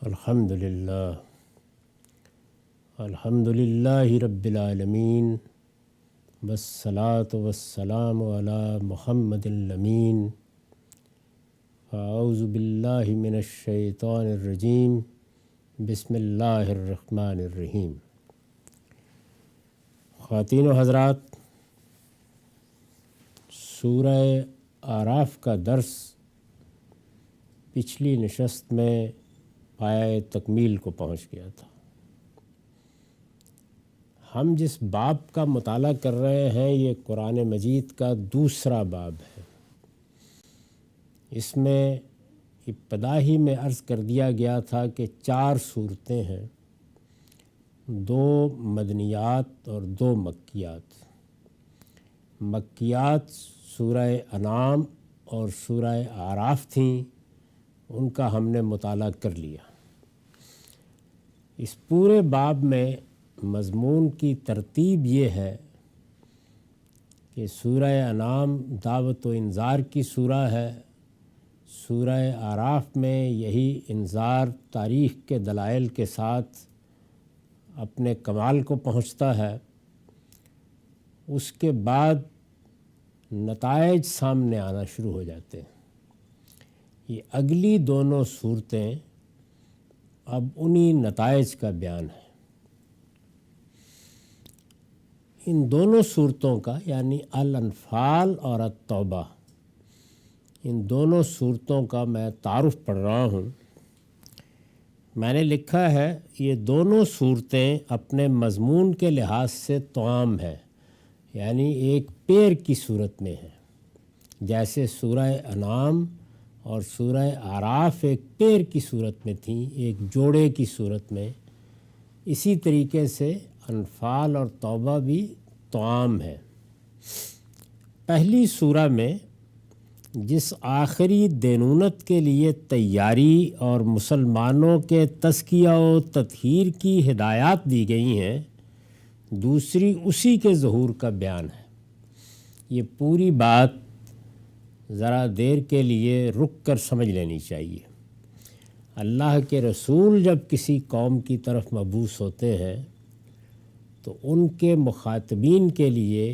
الحمدللہ رب العالمین والصلاة والسلام علی محمد الامین اعوذ باللہ من الشیطان الرجیم بسم اللہ الرحمن الرحیم۔ خواتین و حضرات، سورہ اعراف کا درس پچھلی نشست میں پایۂ تکمیل کو پہنچ گیا تھا۔ ہم جس باب کا مطالعہ کر رہے ہیں یہ قرآن مجید کا دوسرا باب ہے۔ اس میں ابتدا ہی میں عرض کر دیا گیا تھا کہ 4 صورتیں ہیں، 2 مدنیات اور 2 مکیات۔ مکیات سورہ انعام اور سورہ اعراف تھیں، ان کا ہم نے مطالعہ کر لیا۔ اس پورے باب میں مضمون کی ترتیب یہ ہے کہ سورہ انعام دعوت و انذار کی سورہ ہے، سورہ اعراف میں یہی انذار تاریخ کے دلائل کے ساتھ اپنے کمال کو پہنچتا ہے۔ اس کے بعد نتائج سامنے آنا شروع ہو جاتے ہیں۔ یہ اگلی دونوں صورتیں اب انہی نتائج کا بیان ہے۔ ان دونوں صورتوں کا یعنی الانفال اور التوبہ، ان دونوں صورتوں کا میں تعارف پڑھ رہا ہوں۔ میں نے لکھا ہے یہ دونوں صورتیں اپنے مضمون کے لحاظ سے توام ہیں، یعنی ایک پیر کی صورت میں ہیں۔ جیسے سورہ انعام اور سورہ اعراف ایک پیر کی صورت میں تھیں، ایک جوڑے کی صورت میں، اسی طریقے سے انفال اور توبہ بھی توام ہے۔ پہلی سورہ میں جس آخری دینونت کے لیے تیاری اور مسلمانوں کے تزکیہ و تطہیر کی ہدایات دی گئی ہیں، دوسری اسی کے ظہور کا بیان ہے۔ یہ پوری بات ذرا دیر کے لیے رک کر سمجھ لینی چاہیے۔ اللہ کے رسول جب کسی قوم کی طرف مبعوث ہوتے ہیں تو ان کے مخاطبین کے لیے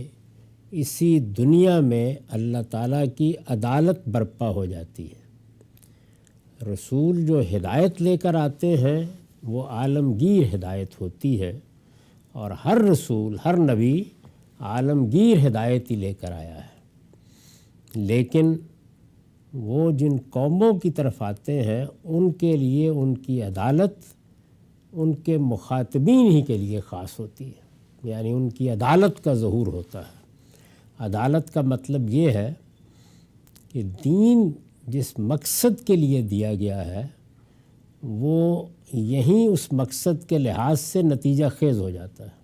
اسی دنیا میں اللہ تعالیٰ کی عدالت برپا ہو جاتی ہے۔ رسول جو ہدایت لے کر آتے ہیں وہ عالمگیر ہدایت ہوتی ہے، اور ہر رسول، ہر نبی عالمگیر ہدایت ہی لے کر آیا ہے۔ لیکن وہ جن قوموں کی طرف آتے ہیں ان کے لیے ان کی عدالت ان کے مخاطبین ہی کے لیے خاص ہوتی ہے، یعنی ان کی عدالت کا ظہور ہوتا ہے۔ عدالت کا مطلب یہ ہے کہ دین جس مقصد کے لیے دیا گیا ہے وہ یہیں اس مقصد کے لحاظ سے نتیجہ خیز ہو جاتا ہے۔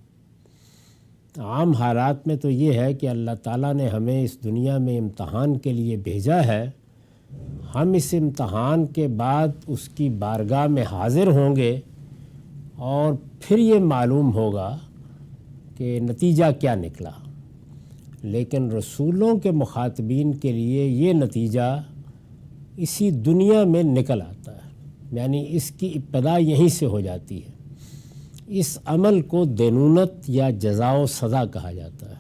عام حالات میں تو یہ ہے کہ اللہ تعالیٰ نے ہمیں اس دنیا میں امتحان کے لیے بھیجا ہے، ہم اس امتحان کے بعد اس کی بارگاہ میں حاضر ہوں گے اور پھر یہ معلوم ہوگا کہ نتیجہ کیا نکلا۔ لیکن رسولوں کے مخاطبین کے لیے یہ نتیجہ اسی دنیا میں نکل آتا ہے، یعنی اس کی ابتدا یہیں سے ہو جاتی ہے۔ اس عمل کو دینونت یا جزا و سزا کہا جاتا ہے۔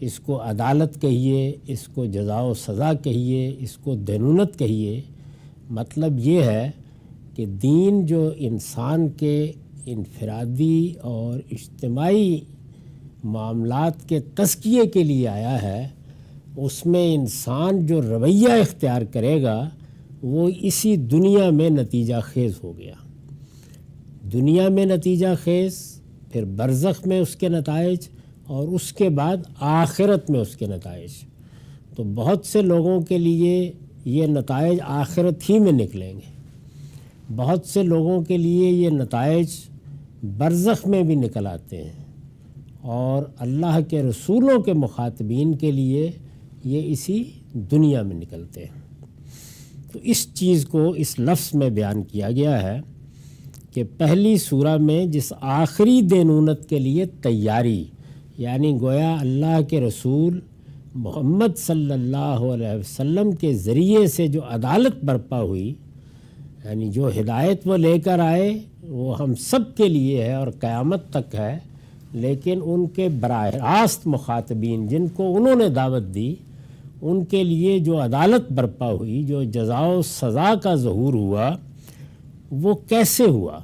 اس کو عدالت کہیے، اس کو جزا و سزا کہیے، اس کو دینونت کہیے۔ مطلب یہ ہے کہ دین جو انسان کے انفرادی اور اجتماعی معاملات کے تزکیے کے لیے آیا ہے، اس میں انسان جو رویہ اختیار کرے گا وہ اسی دنیا میں نتیجہ خیز ہو گیا۔ دنیا میں نتیجہ خیز، پھر برزخ میں اس کے نتائج، اور اس کے بعد آخرت میں اس کے نتائج۔ تو بہت سے لوگوں کے لیے یہ نتائج آخرت ہی میں نکلیں گے، بہت سے لوگوں کے لیے یہ نتائج برزخ میں بھی نکل آتے ہیں، اور اللہ کے رسولوں کے مخاطبین کے لیے یہ اسی دنیا میں نکلتے ہیں۔ تو اس چیز کو اس لفظ میں بیان کیا گیا ہے کہ پہلی سورہ میں جس آخری دینونت کے لیے تیاری، یعنی گویا اللہ کے رسول محمد صلی اللہ علیہ وسلم کے ذریعے سے جو عدالت برپا ہوئی، یعنی جو ہدایت وہ لے کر آئے وہ ہم سب کے لیے ہے اور قیامت تک ہے، لیکن ان کے براہ راست مخاطبین جن کو انہوں نے دعوت دی ان کے لیے جو عدالت برپا ہوئی، جو جزا و سزا کا ظہور ہوا، وہ کیسے ہوا،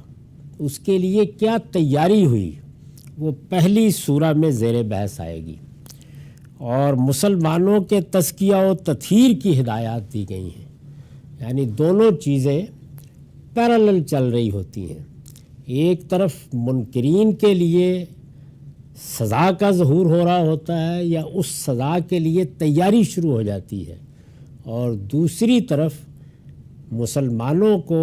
اس کے لیے کیا تیاری ہوئی، وہ پہلی سورہ میں زیر بحث آئے گی۔ اور مسلمانوں کے تزکیہ و تطہیر کی ہدایات دی گئی ہیں، یعنی دونوں چیزیں پیرالل چل رہی ہوتی ہیں۔ ایک طرف منکرین کے لیے سزا کا ظہور ہو رہا ہوتا ہے یا اس سزا کے لیے تیاری شروع ہو جاتی ہے، اور دوسری طرف مسلمانوں کو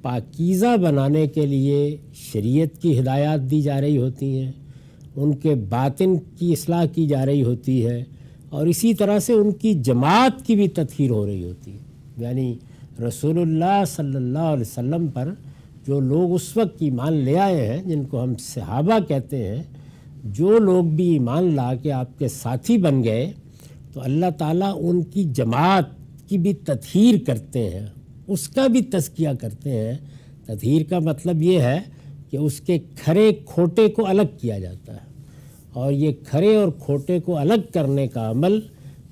پاکیزہ بنانے کے لیے شریعت کی ہدایات دی جا رہی ہوتی ہیں، ان کے باطن کی اصلاح کی جا رہی ہوتی ہے، اور اسی طرح سے ان کی جماعت کی بھی تطہیر ہو رہی ہوتی ہے۔ یعنی رسول اللہ صلی اللہ علیہ وسلم پر جو لوگ اس وقت ایمان لے آئے ہیں، جن کو ہم صحابہ کہتے ہیں، جو لوگ بھی ایمان لا کے آپ کے ساتھی بن گئے تو اللہ تعالیٰ ان کی جماعت کی بھی تطہیر کرتے ہیں، اس کا بھی تزکیہ کرتے ہیں۔ تطہیر کا مطلب یہ ہے کہ اس کے کھرے کھوٹے کو الگ کیا جاتا ہے، اور یہ کھرے اور کھوٹے کو الگ کرنے کا عمل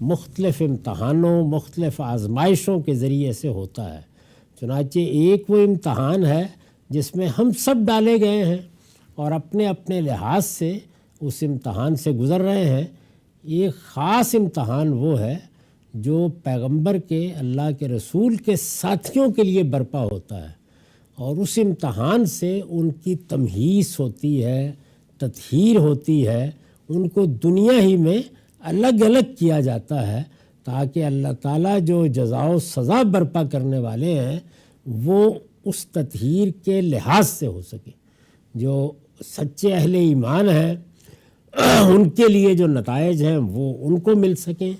مختلف امتحانوں، مختلف آزمائشوں کے ذریعے سے ہوتا ہے۔ چنانچہ ایک وہ امتحان ہے جس میں ہم سب ڈالے گئے ہیں اور اپنے اپنے لحاظ سے اس امتحان سے گزر رہے ہیں۔ ایک خاص امتحان وہ ہے جو پیغمبر کے، اللہ کے رسول کے ساتھیوں کے لیے برپا ہوتا ہے، اور اس امتحان سے ان کی تمہیس ہوتی ہے، تطہیر ہوتی ہے، ان کو دنیا ہی میں الگ الگ کیا جاتا ہے تاکہ اللہ تعالیٰ جو جزا و سزا برپا کرنے والے ہیں وہ اس تطہیر کے لحاظ سے ہو سکے۔ جو سچے اہل ایمان ہیں ان کے لیے جو نتائج ہیں وہ ان کو مل سکیں،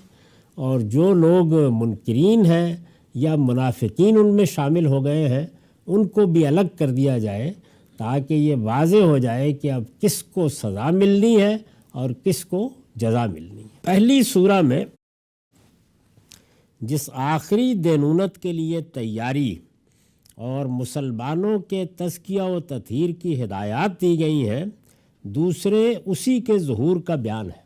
اور جو لوگ منکرین ہیں یا منافقین ان میں شامل ہو گئے ہیں ان کو بھی الگ کر دیا جائے تاکہ یہ واضح ہو جائے کہ اب کس کو سزا ملنی ہے اور کس کو جزا ملنی ہے۔ پہلی سورہ میں جس آخری دینونت کے لیے تیاری اور مسلمانوں کے تزکیہ و تطہیر کی ہدایات دی گئی ہیں، دوسرے اسی کے ظہور کا بیان ہے۔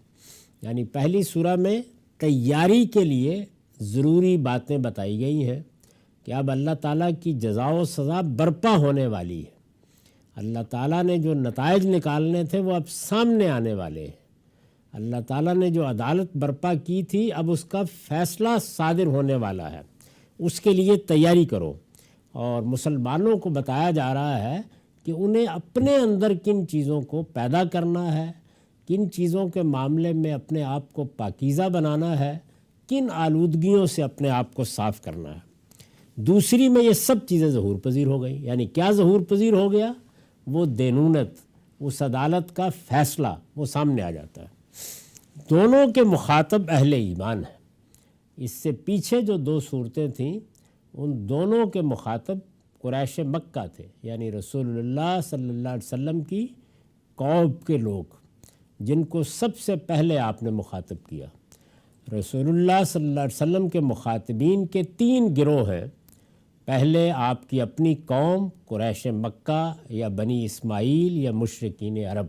یعنی پہلی سورہ میں تیاری کے لیے ضروری باتیں بتائی گئی ہیں کہ اب اللہ تعالیٰ کی جزا و سزا برپا ہونے والی ہے، اللہ تعالیٰ نے جو نتائج نکالنے تھے وہ اب سامنے آنے والے ہیں، اللہ تعالیٰ نے جو عدالت برپا کی تھی اب اس کا فیصلہ صادر ہونے والا ہے، اس کے لیے تیاری کرو۔ اور مسلمانوں کو بتایا جا رہا ہے کہ انہیں اپنے اندر کن چیزوں کو پیدا کرنا ہے، کن چیزوں کے معاملے میں اپنے آپ کو پاکیزہ بنانا ہے، کن آلودگیوں سے اپنے آپ کو صاف کرنا ہے۔ دوسری میں یہ سب چیزیں ظہور پذیر ہو گئی۔ یعنی کیا ظہور پذیر ہو گیا؟ وہ دینونت، اس عدالت کا فیصلہ وہ سامنے آ جاتا ہے۔ دونوں کے مخاطب اہل ایمان ہیں۔ اس سے پیچھے جو دو صورتیں تھیں ان دونوں کے مخاطب قریش مکہ تھے، یعنی رسول اللہ صلی اللہ علیہ وسلم کی قوم کے لوگ، جن کو سب سے پہلے آپ نے مخاطب کیا۔ رسول اللہ صلی اللہ علیہ وسلم کے مخاطبین کے تین گروہ ہیں۔ پہلے آپ کی اپنی قوم قریش مکہ یا بنی اسماعیل یا مشرکین عرب،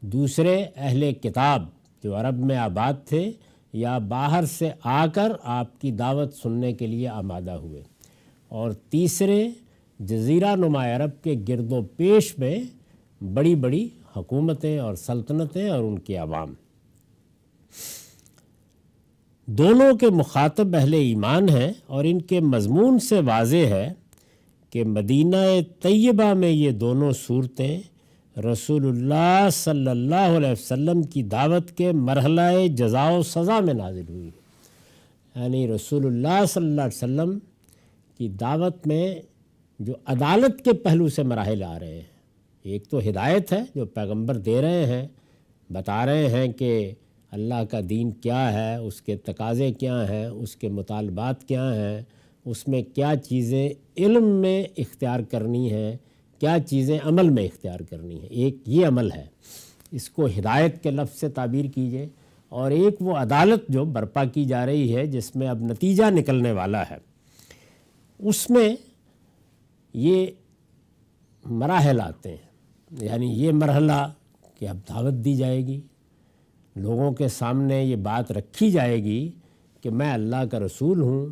دوسرے اہل کتاب جو عرب میں آباد تھے یا باہر سے آ کر آپ کی دعوت سننے کے لیے آمادہ ہوئے، اور تیسرے جزیرہ نما عرب کے گرد و پیش میں بڑی بڑی حکومتیں اور سلطنتیں اور ان کے عوام۔ دونوں کے مخاطب اہل ایمان ہیں، اور ان کے مضمون سے واضح ہے کہ مدینہ طیبہ میں یہ دونوں صورتیں رسول اللہ صلی اللہ علیہ وسلم کی دعوت کے مرحلہ جزا و سزا میں نازل ہوئی۔ یعنی رسول اللہ صلی اللہ علیہ وسلم کی دعوت میں جو عدالت کے پہلو سے مراحل آ رہے ہیں، ایک تو ہدایت ہے جو پیغمبر دے رہے ہیں، بتا رہے ہیں کہ اللہ کا دین کیا ہے، اس کے تقاضے کیا ہیں، اس کے مطالبات کیا ہیں، اس میں کیا چیزیں علم میں اختیار کرنی ہیں، کیا چیزیں عمل میں اختیار کرنی ہیں۔ ایک یہ عمل ہے، اس کو ہدایت کے لفظ سے تعبیر کیجئے، اور ایک وہ عدالت جو برپا کی جا رہی ہے جس میں اب نتیجہ نکلنے والا ہے۔ اس میں یہ مراحل آتے ہیں، یعنی یہ مرحلہ کہ اب دعوت دی جائے گی، لوگوں کے سامنے یہ بات رکھی جائے گی کہ میں اللہ کا رسول ہوں،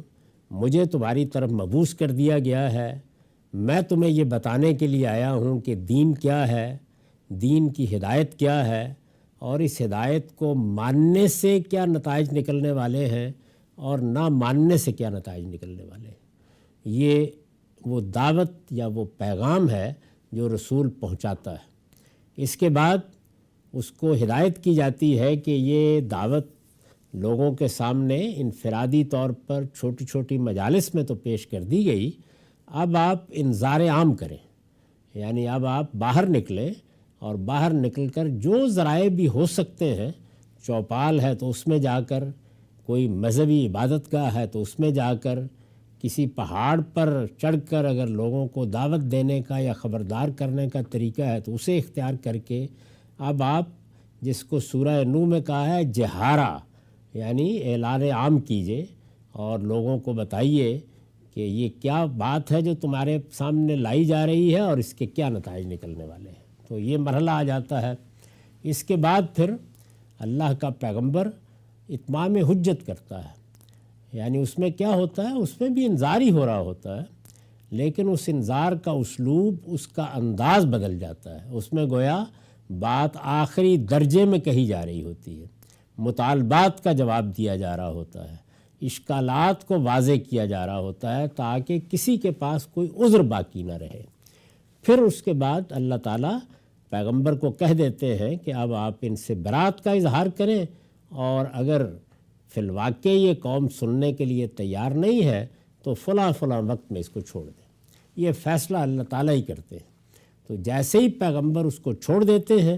مجھے تمہاری طرف مبعوث کر دیا گیا ہے، میں تمہیں یہ بتانے کے لیے آیا ہوں کہ دین کیا ہے، دین کی ہدایت کیا ہے، اور اس ہدایت کو ماننے سے کیا نتائج نکلنے والے ہیں اور نہ ماننے سے کیا نتائج نکلنے والے ہیں۔ یہ وہ دعوت یا وہ پیغام ہے جو رسول پہنچاتا ہے۔ اس کے بعد اس کو ہدایت کی جاتی ہے کہ یہ دعوت لوگوں کے سامنے انفرادی طور پر چھوٹی چھوٹی مجالس میں تو پیش کر دی گئی، اب آپ انذار عام کریں، یعنی اب آپ باہر نکلیں اور باہر نکل کر جو ذرائع بھی ہو سکتے ہیں، چوپال ہے تو اس میں جا کر، کوئی مذہبی عبادت گاہ ہے تو اس میں جا کر، کسی پہاڑ پر چڑھ کر اگر لوگوں کو دعوت دینے کا یا خبردار کرنے کا طریقہ ہے تو اسے اختیار کر کے اب آپ جس کو سورہ نوح میں کہا ہے جہارہ، یعنی اعلان عام کیجئے اور لوگوں کو بتائیے کہ یہ کیا بات ہے جو تمہارے سامنے لائی جا رہی ہے اور اس کے کیا نتائج نکلنے والے ہیں۔ تو یہ مرحلہ آ جاتا ہے۔ اس کے بعد پھر اللہ کا پیغمبر اتمام حجت کرتا ہے، یعنی اس میں کیا ہوتا ہے، اس میں بھی انذار ہی ہو رہا ہوتا ہے، لیکن اس انذار کا اسلوب، اس کا انداز بدل جاتا ہے۔ اس میں گویا بات آخری درجے میں کہی جا رہی ہوتی ہے، مطالبات کا جواب دیا جا رہا ہوتا ہے، اشکالات کو واضح کیا جا رہا ہوتا ہے تاکہ کسی کے پاس کوئی عذر باقی نہ رہے۔ پھر اس کے بعد اللہ تعالیٰ پیغمبر کو کہہ دیتے ہیں کہ اب آپ ان سے برات کا اظہار کریں، اور اگر فی الواقع یہ قوم سننے کے لیے تیار نہیں ہے تو فلاں وقت میں اس کو چھوڑ دیں۔ یہ فیصلہ اللہ تعالیٰ ہی کرتے ہیں۔ تو جیسے ہی پیغمبر اس کو چھوڑ دیتے ہیں،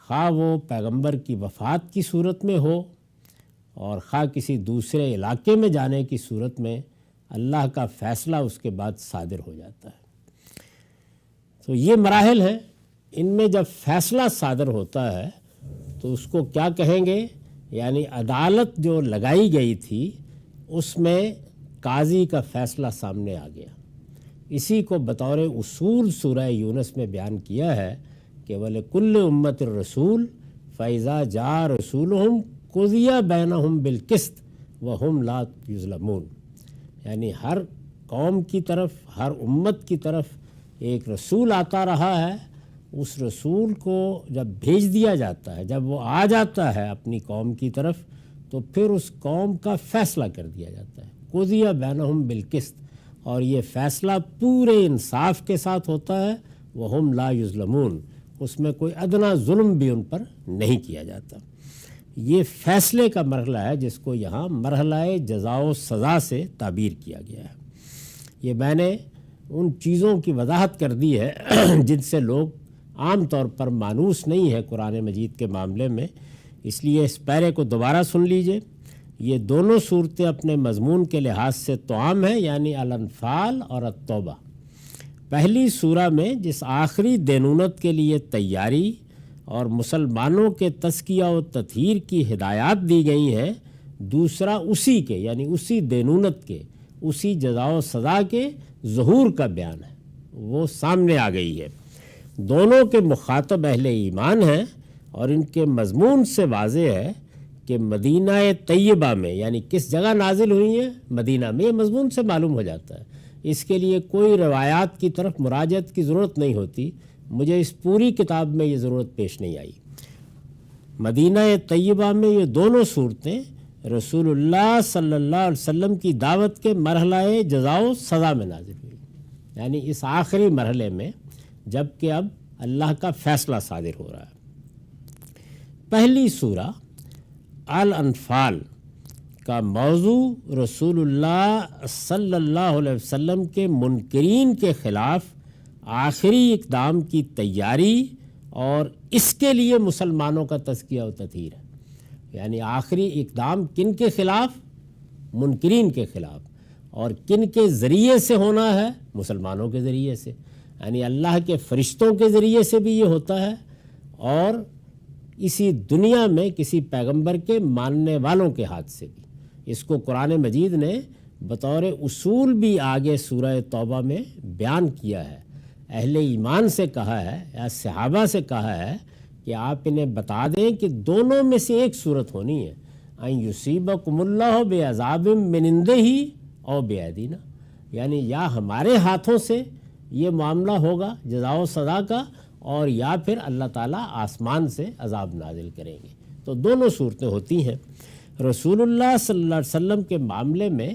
خواہ وہ پیغمبر کی وفات کی صورت میں ہو اور خواہ کسی دوسرے علاقے میں جانے کی صورت میں، اللہ کا فیصلہ اس کے بعد صادر ہو جاتا ہے۔ تو یہ مراحل ہیں۔ ان میں جب فیصلہ صادر ہوتا ہے تو اس کو کیا کہیں گے، یعنی عدالت جو لگائی گئی تھی اس میں قاضی کا فیصلہ سامنے آ گیا۔ اسی کو بطور اصول سورہ یونس میں بیان کیا ہے کہ وَلِكُلِّ أُمَّةٍ الرَّسُولُ فَإِذَا جَاءَ رَسُولُهُمْ قُضِيَ بَيْنَهُمْ بِالْقِسْطِ وَهُمْ لَا يُظْلَمُونَ، یعنی ہر قوم کی طرف، ہر امت کی طرف ایک رسول آتا رہا ہے، اس رسول کو جب بھیج دیا جاتا ہے، جب وہ آ جاتا ہے اپنی قوم کی طرف، تو پھر اس قوم کا فیصلہ کر دیا جاتا ہے، قُضِیَ بَيْنَهُمْ بِالْقِسْطِ، اور یہ فیصلہ پورے انصاف کے ساتھ ہوتا ہے، وَهُمْ لَا يُظْلَمُونَ، اس میں کوئی ادنا ظلم بھی ان پر نہیں کیا جاتا۔ یہ فیصلے کا مرحلہ ہے جس کو یہاں مرحلہ جزا و سزا سے تعبیر کیا گیا ہے۔ یہ میں نے ان چیزوں کی وضاحت کر دی ہے جن سے لوگ عام طور پر مانوس نہیں ہے قرآن مجید کے معاملے میں، اس لیے اس پیرے کو دوبارہ سن لیجئے۔ یہ دونوں صورتیں اپنے مضمون کے لحاظ سے توام ہیں، یعنی الانفال اور التوبہ۔ پہلی سورہ میں جس آخری دینونت کے لیے تیاری اور مسلمانوں کے تزکیہ و تطہیر کی ہدایات دی گئی ہیں، دوسرا اسی کے، یعنی اسی دینونت کے، اسی جزا و سزا کے ظہور کا بیان ہے، وہ سامنے آ گئی ہے۔ دونوں کے مخاطب اہل ایمان ہیں، اور ان کے مضمون سے واضح ہے کہ مدینہ طیبہ میں، یعنی کس جگہ نازل ہوئی ہیں، مدینہ میں، یہ مضمون سے معلوم ہو جاتا ہے۔ اس کے لیے کوئی روایات کی طرف مراجعت کی ضرورت نہیں ہوتی، مجھے اس پوری کتاب میں یہ ضرورت پیش نہیں آئی۔ مدینہ طیبہ میں یہ دونوں صورتیں رسول اللہ صلی اللہ علیہ وسلم کی دعوت کے مرحلہ جزا و سزا میں نازل ہوئی، یعنی اس آخری مرحلے میں، جب کہ اب اللہ کا فیصلہ صادر ہو رہا ہے۔ پہلی سورہ الانفال کا موضوع رسول اللہ صلی اللہ علیہ وسلم کے منکرین کے خلاف آخری اقدام کی تیاری اور اس کے لیے مسلمانوں کا تزکیہ و تطہیر ہے، یعنی آخری اقدام کن کے خلاف، منکرین کے خلاف، اور کن کے ذریعے سے ہونا ہے، مسلمانوں کے ذریعے سے، یعنی اللہ کے فرشتوں کے ذریعے سے بھی یہ ہوتا ہے، اور اسی دنیا میں کسی پیغمبر کے ماننے والوں کے ہاتھ سے بھی۔ اس کو قرآن مجید نے بطور اصول بھی آگے سورہ توبہ میں بیان کیا ہے، اہل ایمان سے کہا ہے یا صحابہ سے کہا ہے کہ آپ انہیں بتا دیں کہ دونوں میں سے ایک صورت ہونی ہے، ان یصیبکم اللہ بعذاب من عندہ او بایدینا، یعنی یا ہمارے ہاتھوں سے یہ معاملہ ہوگا جزا و سزا کا، اور یا پھر اللہ تعالیٰ آسمان سے عذاب نازل کریں گے۔ تو دونوں صورتیں ہوتی ہیں۔ رسول اللہ صلی اللہ علیہ وسلم کے معاملے میں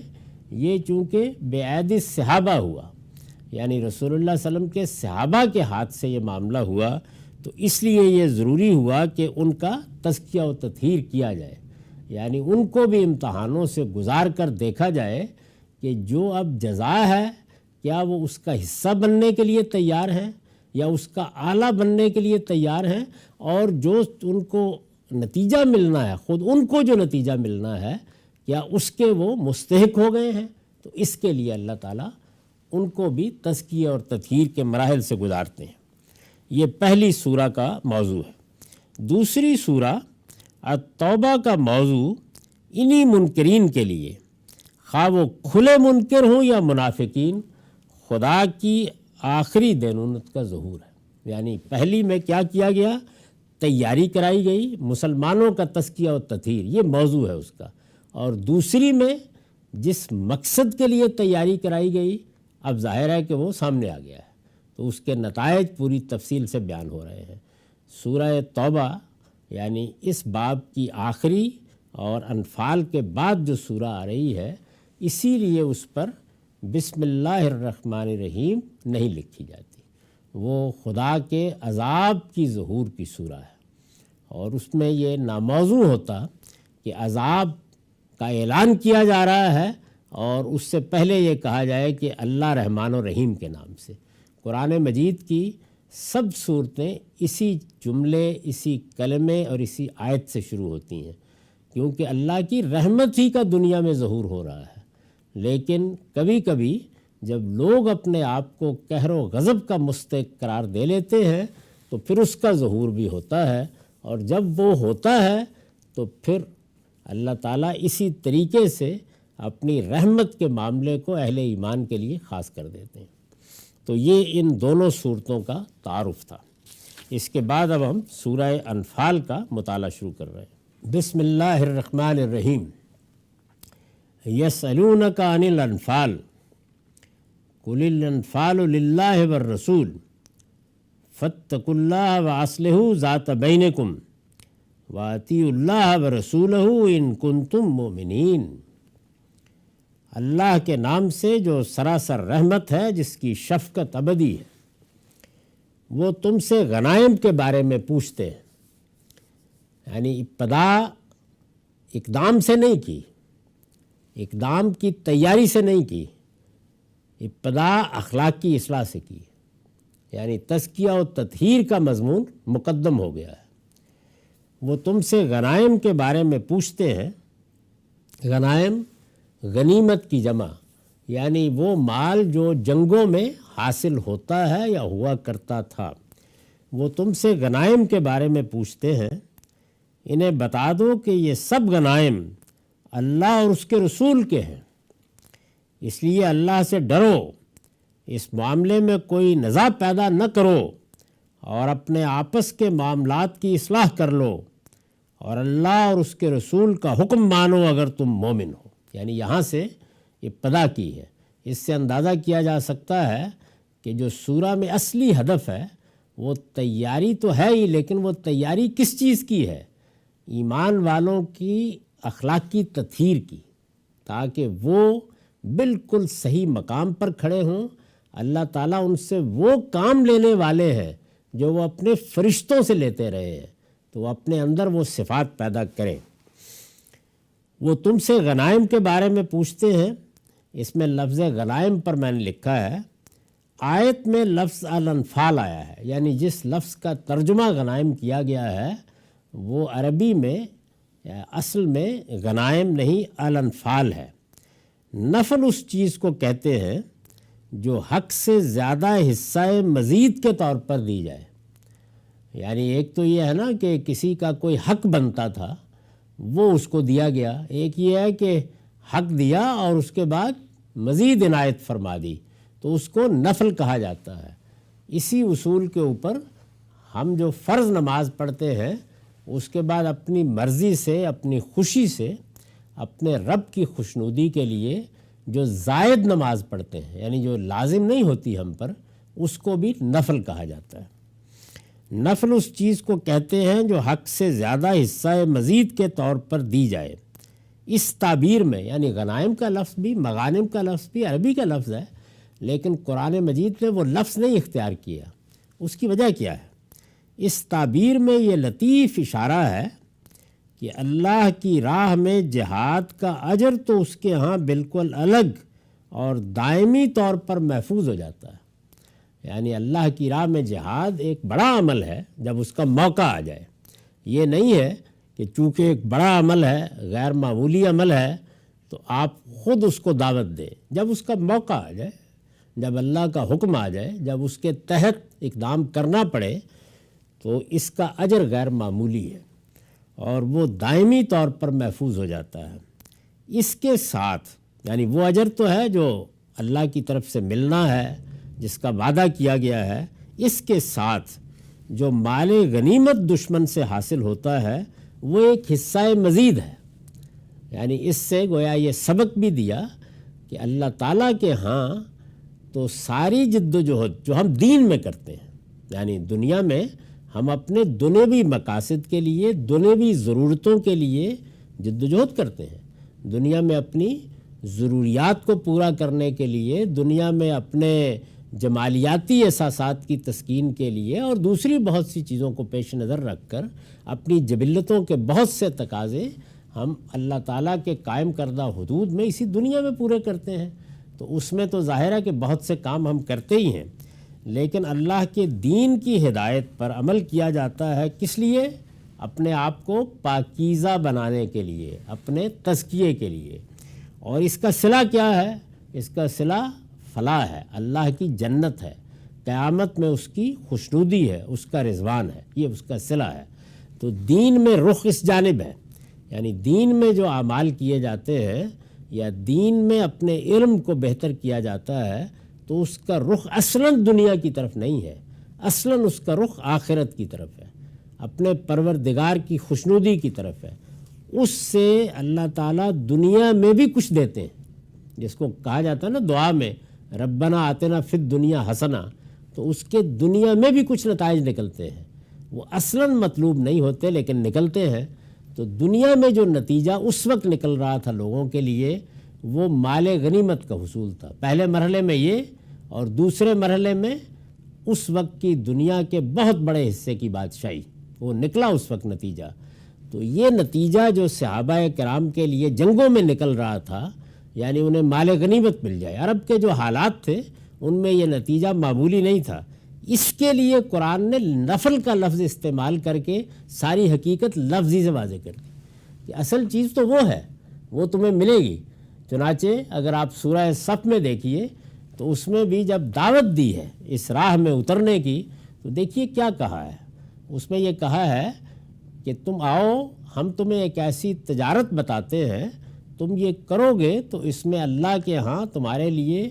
یہ چونکہ بِعَیدِ صحابہ ہوا، یعنی رسول اللہ صلی اللہ علیہ وسلم کے صحابہ کے ہاتھ سے یہ معاملہ ہوا، تو اس لیے یہ ضروری ہوا کہ ان کا تزکیہ و تطہیر کیا جائے، یعنی ان کو بھی امتحانوں سے گزار کر دیکھا جائے کہ جو اب جزا ہے کیا وہ اس کا حصہ بننے کے لیے تیار ہیں یا اس کا آلہ بننے کے لیے تیار ہیں، اور جو ان کو نتیجہ ملنا ہے، خود ان کو جو نتیجہ ملنا ہے، کیا اس کے وہ مستحق ہو گئے ہیں۔ تو اس کے لیے اللہ تعالیٰ ان کو بھی تزکیہ اور تطہیر کے مراحل سے گزارتے ہیں۔ یہ پہلی سورہ کا موضوع ہے۔ دوسری سورہ التوبہ کا موضوع انہی منکرین کے لیے، خواہ وہ کھلے منکر ہوں یا منافقین، خدا کی آخری دینونت کا ظہور ہے۔ یعنی پہلی میں کیا کیا گیا؟ تیاری کرائی گئی مسلمانوں کا تزکیہ و تطہیر، یہ موضوع ہے اس کا، اور دوسری میں جس مقصد کے لیے تیاری کرائی گئی اب ظاہر ہے کہ وہ سامنے آ گیا ہے، تو اس کے نتائج پوری تفصیل سے بیان ہو رہے ہیں۔ سورہ توبہ یعنی اس باب کی آخری اور انفال کے بعد جو سورہ آ رہی ہے، اسی لیے اس پر بسم اللہ الرحمن الرحیم نہیں لکھی جاتی، وہ خدا کے عذاب کی ظہور کی سورہ ہے، اور اس میں یہ ناموضوع ہوتا کہ عذاب کا اعلان کیا جا رہا ہے اور اس سے پہلے یہ کہا جائے کہ اللہ رحمان و رحیم کے نام سے۔ قرآن مجید کی سب صورتیں اسی جملے، اسی کلمے اور اسی آیت سے شروع ہوتی ہیں، کیونکہ اللہ کی رحمت ہی کا دنیا میں ظہور ہو رہا ہے۔ لیکن کبھی کبھی جب لوگ اپنے آپ کو قہر و غضب کا مستحق قرار دے لیتے ہیں تو پھر اس کا ظہور بھی ہوتا ہے، اور جب وہ ہوتا ہے تو پھر اللہ تعالیٰ اسی طریقے سے اپنی رحمت کے معاملے کو اہل ایمان کے لیے خاص کر دیتے ہیں۔ تو یہ ان دونوں صورتوں کا تعارف تھا۔ اس کے بعد اب ہم سورہ انفال کا مطالعہ شروع کر رہے ہیں۔ بسم اللہ الرحمن الرحیم۔ یسألونک عن الانفال قل الانفال للہ والرسول فاتقوا اللہ واصلحوا ذات بینکم واطیعوا اللہ ورسولہ ان کنتم مؤمنین۔ اللہ کے نام سے جو سراسر رحمت ہے، جس کی شفقت ابدی ہے، وہ تم سے غنائم کے بارے میں پوچھتے ہیں، یعنی ابتدا اقدام سے نہیں کی، اقدام کی تیاری سے نہیں کی، ابتدا اخلاق کی اصلاح سے کی، یعنی تزکیہ و تطہیر کا مضمون مقدم ہو گیا ہے۔ وہ تم سے غنائم کے بارے میں پوچھتے ہیں۔ غنائم غنیمت کی جمع، یعنی وہ مال جو جنگوں میں حاصل ہوتا ہے یا ہوا کرتا تھا۔ وہ تم سے غنائم کے بارے میں پوچھتے ہیں، انہیں بتا دو کہ یہ سب غنائم اللہ اور اس کے رسول کے ہیں، اس لیے اللہ سے ڈرو، اس معاملے میں کوئی نزاع پیدا نہ کرو، اور اپنے آپس کے معاملات کی اصلاح کر لو، اور اللہ اور اس کے رسول کا حکم مانو اگر تم مومن ہو۔ یعنی یہاں سے ابتدا کی ہے۔ اس سے اندازہ کیا جا سکتا ہے کہ جو سورہ میں اصلی ہدف ہے وہ تیاری تو ہے ہی، لیکن وہ تیاری کس چیز کی ہے؟ ایمان والوں کی اخلاقی تطہیر کی، تاکہ وہ بالکل صحیح مقام پر کھڑے ہوں۔ اللہ تعالیٰ ان سے وہ کام لینے والے ہیں جو وہ اپنے فرشتوں سے لیتے رہے ہیں، تو وہ اپنے اندر وہ صفات پیدا کریں۔ وہ تم سے غنائم کے بارے میں پوچھتے ہیں، اس میں لفظ غنائم پر میں نے لکھا ہے، آیت میں لفظ الانفال آیا ہے، یعنی جس لفظ کا ترجمہ غنائم کیا گیا ہے وہ عربی میں اصل میں غنائم نہیں الانفال ہے۔ نفل اس چیز کو کہتے ہیں جو حق سے زیادہ حصہ مزید کے طور پر دی جائے۔ یعنی ایک تو یہ ہے نا کہ کسی کا کوئی حق بنتا تھا وہ اس کو دیا گیا، ایک یہ ہے کہ حق دیا اور اس کے بعد مزید عنایت فرما دی تو اس کو نفل کہا جاتا ہے۔ اسی اصول کے اوپر ہم جو فرض نماز پڑھتے ہیں اس کے بعد اپنی مرضی سے، اپنی خوشی سے، اپنے رب کی خوشنودی کے لیے جو زائد نماز پڑھتے ہیں، یعنی جو لازم نہیں ہوتی ہم پر، اس کو بھی نفل کہا جاتا ہے۔ نفل اس چیز کو کہتے ہیں جو حق سے زیادہ حصہ مزید کے طور پر دی جائے۔ اس تعبیر میں یعنی غنائم کا لفظ بھی، مغانم کا لفظ بھی عربی کا لفظ ہے، لیکن قرآن مجید نے وہ لفظ نہیں اختیار کیا۔ اس کی وجہ کیا ہے؟ اس تعبیر میں یہ لطیف اشارہ ہے کہ اللہ کی راہ میں جہاد کا اجر تو اس کے ہاں بالکل الگ اور دائمی طور پر محفوظ ہو جاتا ہے۔ یعنی اللہ کی راہ میں جہاد ایک بڑا عمل ہے جب اس کا موقع آ جائے۔ یہ نہیں ہے کہ چونکہ ایک بڑا عمل ہے، غیر معمولی عمل ہے، تو آپ خود اس کو دعوت دیں۔ جب اس کا موقع آ جائے، جب اللہ کا حکم آ جائے، جب اس کے تحت اقدام کرنا پڑے، تو اس کا اجر غیر معمولی ہے اور وہ دائمی طور پر محفوظ ہو جاتا ہے۔ اس کے ساتھ یعنی وہ اجر تو ہے جو اللہ کی طرف سے ملنا ہے، جس کا وعدہ کیا گیا ہے، اس کے ساتھ جو مال غنیمت دشمن سے حاصل ہوتا ہے وہ ایک حصہ مزید ہے۔ یعنی اس سے گویا یہ سبق بھی دیا کہ اللہ تعالیٰ کے ہاں تو ساری جد و جہد جو ہم دین میں کرتے ہیں، یعنی دنیا میں ہم اپنے دنیوی مقاصد کے لیے، دنیوی ضرورتوں کے لیے جد و جہد کرتے ہیں، دنیا میں اپنی ضروریات کو پورا کرنے کے لیے، دنیا میں اپنے جمالیاتی احساسات کی تسکین کے لیے اور دوسری بہت سی چیزوں کو پیش نظر رکھ کر اپنی جبلتوں کے بہت سے تقاضے ہم اللہ تعالیٰ کے قائم کردہ حدود میں اسی دنیا میں پورے کرتے ہیں۔ تو اس میں تو ظاہر ہے کہ بہت سے کام ہم کرتے ہی ہیں، لیکن اللہ کے دین کی ہدایت پر عمل کیا جاتا ہے۔ کس لیے؟ اپنے آپ کو پاکیزہ بنانے کے لیے، اپنے تزکیے کے لیے۔ اور اس کا صلہ کیا ہے؟ اس کا صلہ فلاح ہے، اللہ کی جنت ہے، قیامت میں اس کی خوشنودی ہے، اس کا رضوان ہے، یہ اس کا صلہ ہے۔ تو دین میں رخ اس جانب ہے، یعنی دین میں جو اعمال کیے جاتے ہیں یا دین میں اپنے علم کو بہتر کیا جاتا ہے تو اس کا رخ اصلاً دنیا کی طرف نہیں ہے، اصلاً اس کا رخ آخرت کی طرف ہے، اپنے پروردگار کی خوشنودی کی طرف ہے۔ اس سے اللہ تعالیٰ دنیا میں بھی کچھ دیتے ہیں، جس کو کہا جاتا ہے نا دعا میں ربنا آتنا فی الدنیا حسنہ، تو اس کے دنیا میں بھی کچھ نتائج نکلتے ہیں، وہ اصلاً مطلوب نہیں ہوتے لیکن نکلتے ہیں۔ تو دنیا میں جو نتیجہ اس وقت نکل رہا تھا لوگوں کے لیے وہ مال غنیمت کا حصول تھا، پہلے مرحلے میں یہ، اور دوسرے مرحلے میں اس وقت کی دنیا کے بہت بڑے حصے کی بادشاہی، وہ نکلا اس وقت نتیجہ۔ تو یہ نتیجہ جو صحابہ کرام کے لیے جنگوں میں نکل رہا تھا، یعنی انہیں مال غنیمت مل جائے، عرب کے جو حالات تھے ان میں یہ نتیجہ معمولی نہیں تھا۔ اس کے لیے قرآن نے نفل کا لفظ استعمال کر کے ساری حقیقت لفظی سے واضح کر دی کہ اصل چیز تو وہ ہے، وہ تمہیں ملے گی۔ چنانچہ اگر آپ سورہ صف میں دیکھیے تو اس میں بھی جب دعوت دی ہے اس راہ میں اترنے کی تو دیکھیے کیا کہا ہے۔ اس میں یہ کہا ہے کہ تم آؤ، ہم تمہیں ایک ایسی تجارت بتاتے ہیں، تم یہ کرو گے تو اس میں اللہ کے ہاں تمہارے لیے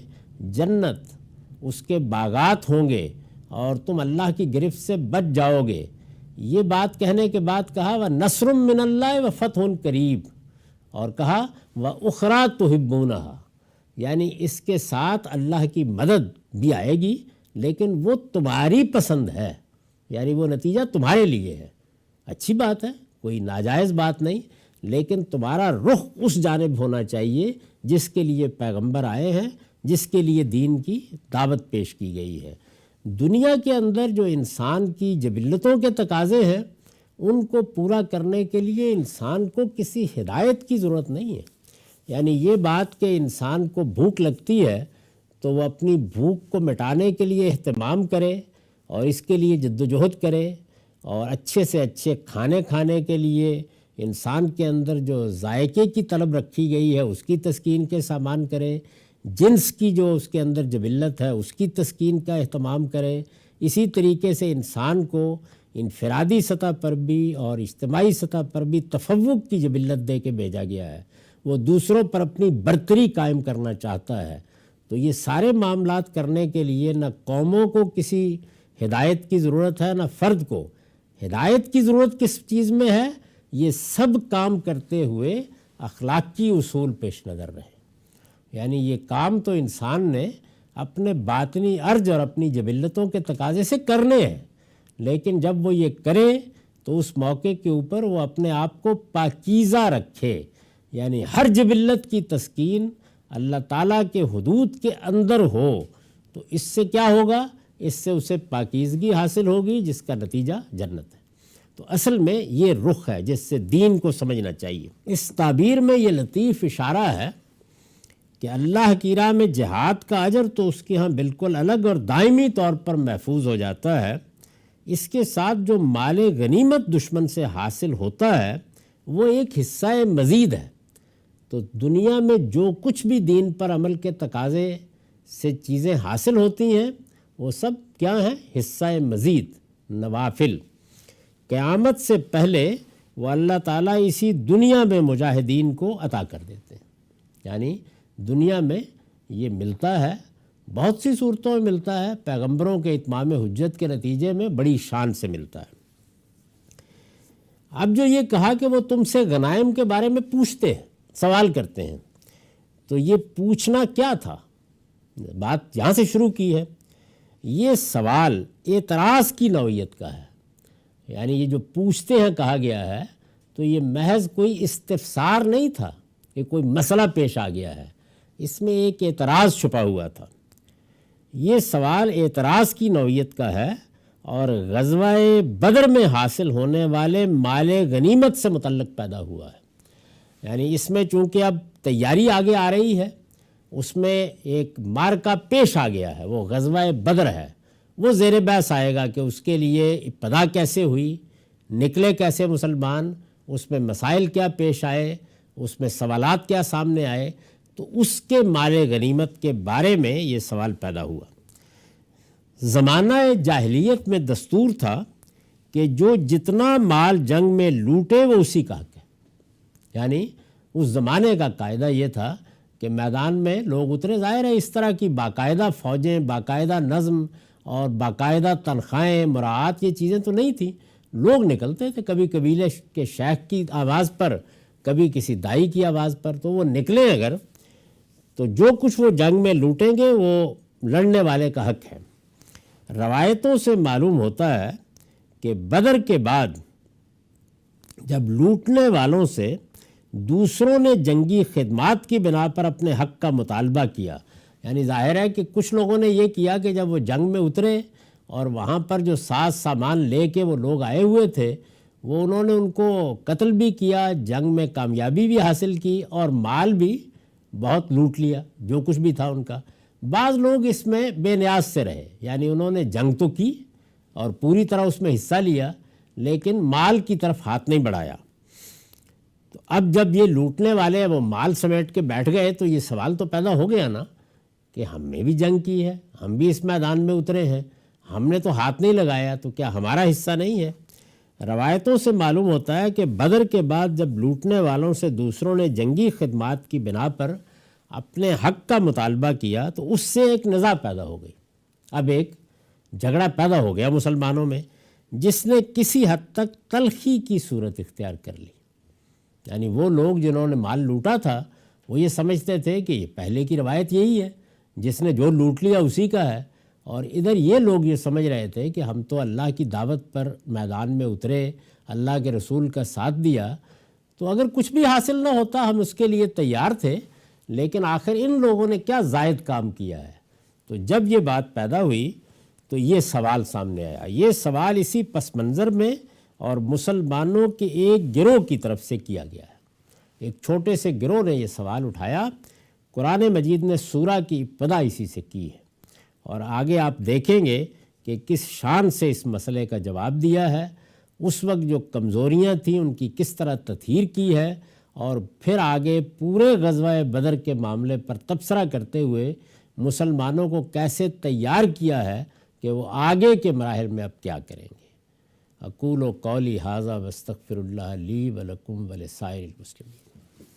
جنت، اس کے باغات ہوں گے اور تم اللہ کی گرفت سے بچ جاؤ گے۔ یہ بات کہنے کے بعد کہا وَنَصْرٌ مِّنَ اللَّهِ وَفَتْحٌ قَرِیب، اور کہا وَأُخْرَىٰ تُحِبُّونَهَا، یعنی اس کے ساتھ اللہ کی مدد بھی آئے گی لیکن وہ تمہاری پسند ہے، یعنی وہ نتیجہ تمہارے لیے ہے۔ اچھی بات ہے، کوئی ناجائز بات نہیں، لیکن تمہارا رخ اس جانب ہونا چاہیے جس کے لیے پیغمبر آئے ہیں، جس کے لیے دین کی دعوت پیش کی گئی ہے۔ دنیا کے اندر جو انسان کی جبلتوں کے تقاضے ہیں ان کو پورا کرنے کے لیے انسان کو کسی ہدایت کی ضرورت نہیں ہے۔ یعنی یہ بات کہ انسان کو بھوک لگتی ہے تو وہ اپنی بھوک کو مٹانے کے لیے اہتمام کرے اور اس کے لیے جد و جہد کرے، اور اچھے سے اچھے کھانے کھانے کے لیے انسان کے اندر جو ذائقے کی طلب رکھی گئی ہے اس کی تسکین کے سامان کرے، جنس کی جو اس کے اندر جبلت ہے اس کی تسکین کا اہتمام کرے۔ اسی طریقے سے انسان کو انفرادی سطح پر بھی اور اجتماعی سطح پر بھی تفوق کی جبلت دے کے بھیجا گیا ہے۔ وہ دوسروں پر اپنی برتری قائم کرنا چاہتا ہے، تو یہ سارے معاملات کرنے کے لیے نہ قوموں کو کسی ہدایت کی ضرورت ہے، نہ فرد کو ہدایت کی ضرورت کس چیز میں ہے، یہ سب کام کرتے ہوئے اخلاقی اصول پیش نظر رہے۔ یعنی یہ کام تو انسان نے اپنے باطنی ارج اور اپنی جبلتوں کے تقاضے سے کرنے ہیں، لیکن جب وہ یہ کرے تو اس موقع کے اوپر وہ اپنے آپ کو پاکیزہ رکھے، یعنی ہر جبلت کی تسکین اللہ تعالیٰ کے حدود کے اندر ہو، تو اس سے کیا ہوگا؟ اس سے اسے پاکیزگی حاصل ہوگی، جس کا نتیجہ جنت ہے۔ تو اصل میں یہ رخ ہے جس سے دین کو سمجھنا چاہیے۔ اس تعبیر میں یہ لطیف اشارہ ہے کہ اللہ کی راہ میں جہاد کا اجر تو اس کے ہاں بالکل الگ اور دائمی طور پر محفوظ ہو جاتا ہے، اس کے ساتھ جو مال غنیمت دشمن سے حاصل ہوتا ہے وہ ایک حصہ مزید ہے۔ تو دنیا میں جو کچھ بھی دین پر عمل کے تقاضے سے چیزیں حاصل ہوتی ہیں وہ سب کیا ہیں؟ حصہ مزید، نوافل۔ قیامت سے پہلے وہ اللہ تعالیٰ اسی دنیا میں مجاہدین کو عطا کر دیتے ہیں، یعنی دنیا میں یہ ملتا ہے، بہت سی صورتوں میں ملتا ہے، پیغمبروں کے اتمام حجت کے نتیجے میں بڑی شان سے ملتا ہے۔ اب جو یہ کہا کہ وہ تم سے غنائم کے بارے میں پوچھتے ہیں، سوال کرتے ہیں، تو یہ پوچھنا کیا تھا؟ بات یہاں سے شروع کی ہے۔ یہ سوال اعتراض کی نوعیت کا ہے، یعنی یہ جو پوچھتے ہیں کہا گیا ہے تو یہ محض کوئی استفسار نہیں تھا کہ کوئی مسئلہ پیش آ گیا ہے، اس میں ایک اعتراض چھپا ہوا تھا۔ یہ سوال اعتراض کی نوعیت کا ہے اور غزوہ بدر میں حاصل ہونے والے مال غنیمت سے متعلق پیدا ہوا ہے۔ یعنی اس میں چونکہ اب تیاری آگے آ رہی ہے، اس میں ایک مارکہ پیش آ گیا ہے، وہ غزوہ بدر ہے، وہ زیر بحث آئے گا کہ اس کے لیے ابتدا کیسے ہوئی، نکلے کیسے مسلمان، اس میں مسائل کیا پیش آئے، اس میں سوالات کیا سامنے آئے، تو اس کے مال غنیمت کے بارے میں یہ سوال پیدا ہوا۔ زمانہ جاہلیت میں دستور تھا کہ جو جتنا مال جنگ میں لوٹے وہ اسی کا حق ہے، یعنی اس زمانے کا قاعدہ یہ تھا کہ میدان میں لوگ اترے، ظاہر ہے اس طرح کی باقاعدہ فوجیں، باقاعدہ نظم اور باقاعدہ تنخواہیں، مراعات، یہ چیزیں تو نہیں تھیں۔ لوگ نکلتے تھے، کبھی قبیلے کے شیخ کی آواز پر، کبھی کسی دائی کی آواز پر، تو وہ نکلیں اگر تو جو کچھ وہ جنگ میں لوٹیں گے وہ لڑنے والے کا حق ہے۔ روایتوں سے معلوم ہوتا ہے کہ بدر کے بعد جب لوٹنے والوں سے دوسروں نے جنگی خدمات کی بنا پر اپنے حق کا مطالبہ کیا، یعنی ظاہر ہے کہ کچھ لوگوں نے یہ کیا کہ جب وہ جنگ میں اترے اور وہاں پر جو ساز سامان لے کے وہ لوگ آئے ہوئے تھے، وہ انہوں نے ان کو قتل بھی کیا، جنگ میں کامیابی بھی حاصل کی اور مال بھی بہت لوٹ لیا، جو کچھ بھی تھا ان کا۔ بعض لوگ اس میں بے نیاز سے رہے، یعنی انہوں نے جنگ تو کی اور پوری طرح اس میں حصہ لیا، لیکن مال کی طرف ہاتھ نہیں بڑھایا۔ تو اب جب یہ لوٹنے والے وہ مال سمیٹ کے بیٹھ گئے تو یہ سوال تو پیدا ہو گیا نا کہ ہم نے بھی جنگ کی ہے، ہم بھی اس میدان میں اترے ہیں، ہم نے تو ہاتھ نہیں لگایا، تو کیا ہمارا حصہ نہیں ہے؟ روایتوں سے معلوم ہوتا ہے کہ بدر کے بعد جب لوٹنے والوں سے دوسروں نے جنگی خدمات کی بنا پر اپنے حق کا مطالبہ کیا تو اس سے ایک نزاع پیدا ہو گئی، اب ایک جھگڑا پیدا ہو گیا مسلمانوں میں، جس نے کسی حد تک تلخی کی صورت اختیار کر لی۔ یعنی وہ لوگ جنہوں نے مال لوٹا تھا وہ یہ سمجھتے تھے کہ یہ پہلے کی روایت یہی ہے، جس نے جو لوٹ لیا اسی کا ہے، اور ادھر یہ لوگ یہ سمجھ رہے تھے کہ ہم تو اللہ کی دعوت پر میدان میں اترے، اللہ کے رسول کا ساتھ دیا، تو اگر کچھ بھی حاصل نہ ہوتا ہم اس کے لیے تیار تھے، لیکن آخر ان لوگوں نے کیا زائد کام کیا ہے۔ تو جب یہ بات پیدا ہوئی تو یہ سوال سامنے آیا۔ یہ سوال اسی پس منظر میں اور مسلمانوں کے ایک گروہ کی طرف سے کیا گیا ہے، ایک چھوٹے سے گروہ نے یہ سوال اٹھایا۔ قرآن مجید نے سورہ کی ابتدا اسی سے کی ہے، اور آگے آپ دیکھیں گے کہ کس شان سے اس مسئلے کا جواب دیا ہے، اس وقت جو کمزوریاں تھیں ان کی کس طرح تطہیر کی ہے، اور پھر آگے پورے غزوہ بدر کے معاملے پر تبصرہ کرتے ہوئے مسلمانوں کو کیسے تیار کیا ہے کہ وہ آگے کے مراحل میں اب کیا کریں گے۔ اقول قولی ھذا واستغفر اللہ لی ولکم ولسائر المسلمین۔